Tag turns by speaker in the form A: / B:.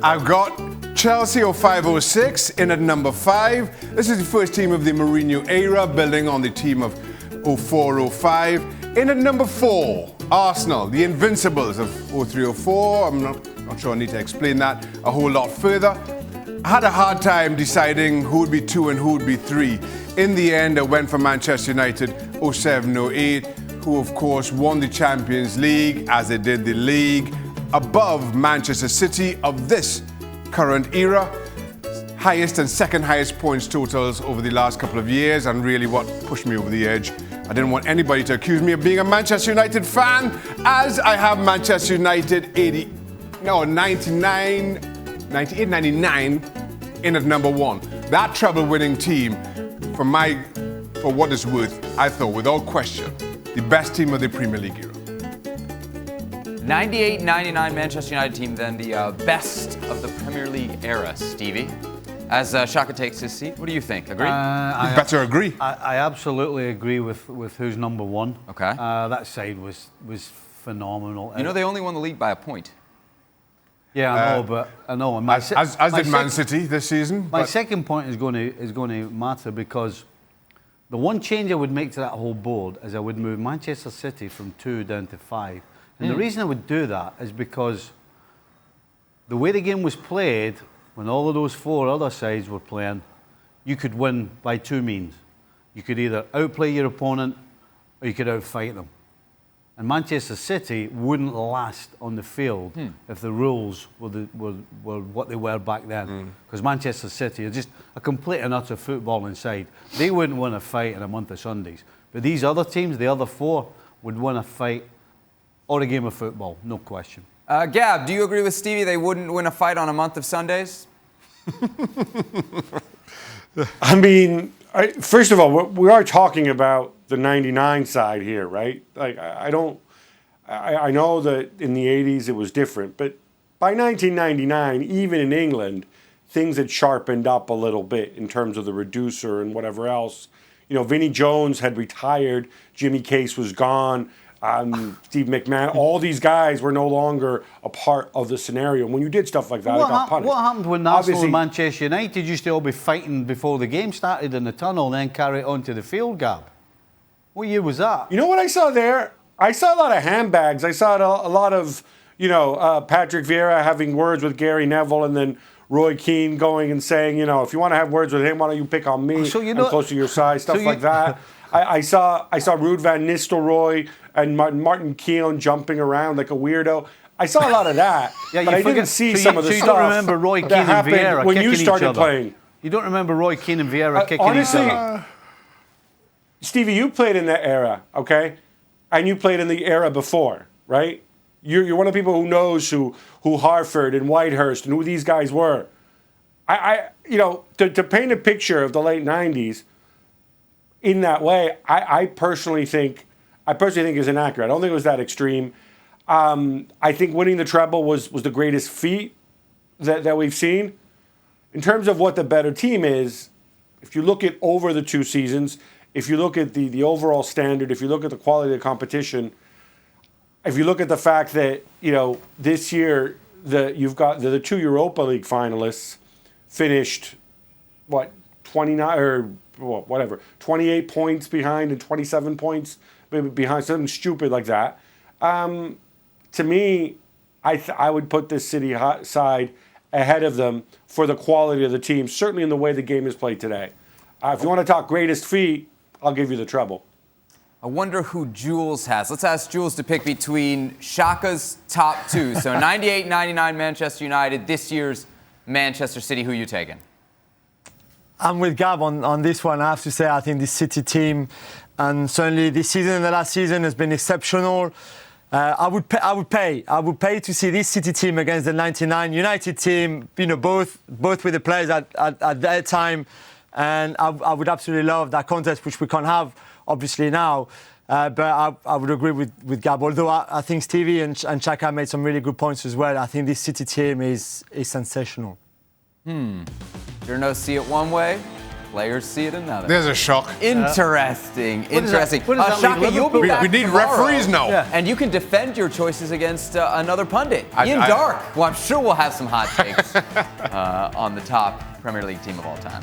A: I've got Chelsea 0506 in at number 5. This is the first team of the Mourinho era, building on the team of 0405. In at number 4, Arsenal, the Invincibles of 0304. I'm not sure I need to explain that a whole lot further. I had a hard time deciding who would be 2 and who would be 3. In the end, I went for Manchester United 0708, who of course won the Champions League as they did the league, above Manchester City of this current era. Highest and second highest points totals over the last couple of years, and really what pushed me over the edge. I didn't want anybody to accuse me of being a Manchester United fan, as I have Manchester United 98, 99 in at number 1. That treble winning team, for what it's worth, I thought without question, the best team of the Premier League era.
B: 98-99 Manchester United team, then the best of the Premier League era, Stevie. As Shaka takes his seat, what do you think? Agree?
A: You better agree.
C: I absolutely agree with who's number 1.
B: Okay.
C: That side was phenomenal.
B: You know they only won the league by a point.
C: Yeah, I know, but I know.
A: As did Man City this season.
C: My second point is going to matter, because the one change I would make to that whole board is I would move Manchester City from 2 down to 5. And the reason I would do that is because the way the game was played, when all of those 4 other sides were playing, you could win by 2 means. You could either outplay your opponent or you could outfight them. And Manchester City wouldn't last on the field if the rules were what they were back then. Because Manchester City are just a complete and utter footballing side. They wouldn't win a fight in a month of Sundays. But these other teams, the other 4, would win a fight or a game of football, no question.
B: Gab, do you agree with Stevie they wouldn't win a fight on a month of Sundays?
D: I mean, first of all, we are talking about the 99 side here, right? Like, I know that in the 80s it was different, but by 1999, even in England, things had sharpened up a little bit in terms of the reducer and whatever else. You know, Vinnie Jones had retired, Jimmy Case was gone, Steve McMahon, all these guys were no longer a part of the scenario. When you did stuff like that, it got punished.
C: What happened when Arsenal and Manchester United used to all be fighting before the game started in the tunnel and then carry it onto the field, Gab? What year was that?
D: You know what I saw there? I saw a lot of handbags. I saw a lot of, Patrick Vieira having words with Gary Neville, and then Roy Keane going and saying, if you want to have words with him, why don't you pick on me? I'm close to your size, stuff like that. I saw Ruud van Nistelrooy and Martin Keown jumping around like a weirdo. I saw a lot of that, but I didn't see some of the stuff.
C: You don't remember Roy Keane and Vieira
D: when
C: kicking
D: you started
C: each other.
D: playing.
C: You don't remember Roy Keane and Vieira kicking
D: honestly,
C: each other.
D: Stevie, you played in that era, okay? And you played in the era before, right? You're one of the people who knows who Harford and Whitehurst and who these guys were. To paint a picture of the late 90s in that way, I personally think is inaccurate. I don't think it was that extreme. I think winning the treble was the greatest feat that we've seen. In terms of what the better team is, if you look at over the 2 seasons, if you look at the overall standard, if you look at the quality of the competition, if you look at the fact that, this year you've got the 2 Europa League finalists finished, 28 points behind and 27 points behind, something stupid like that. To me, I would put this City side ahead of them for the quality of the team, certainly in the way the game is played today. If you want to talk greatest feat, I'll give you the treble.
B: I wonder who Jules has. Let's ask Jules to pick between Shaka's top 2. So 98-99 Manchester United, this year's Manchester City. Who are you taking?
E: I'm with Gab on this one. I have to say, I think this City team, and certainly this season and the last season, has been exceptional. I would pay to see this City team against the 99 United team. Both with the players at that time, and I would absolutely love that contest, which we can't have obviously now. But I would agree with Gab. Although I think Stevie and Shaka made some really good points as well. I think this City team is sensational.
B: You're no see it one way. players see it another.
A: There's a shock.
B: Interesting.
C: What does that
B: Shaka,
C: leave
B: you'll be
C: Liverpool?
B: back
A: We need
B: tomorrow,
A: referees now.
C: Yeah.
B: and you can defend your choices against another pundit, Ian
A: I-
B: Dark, who I'm sure will have some hot takes on the top Premier League team of all time.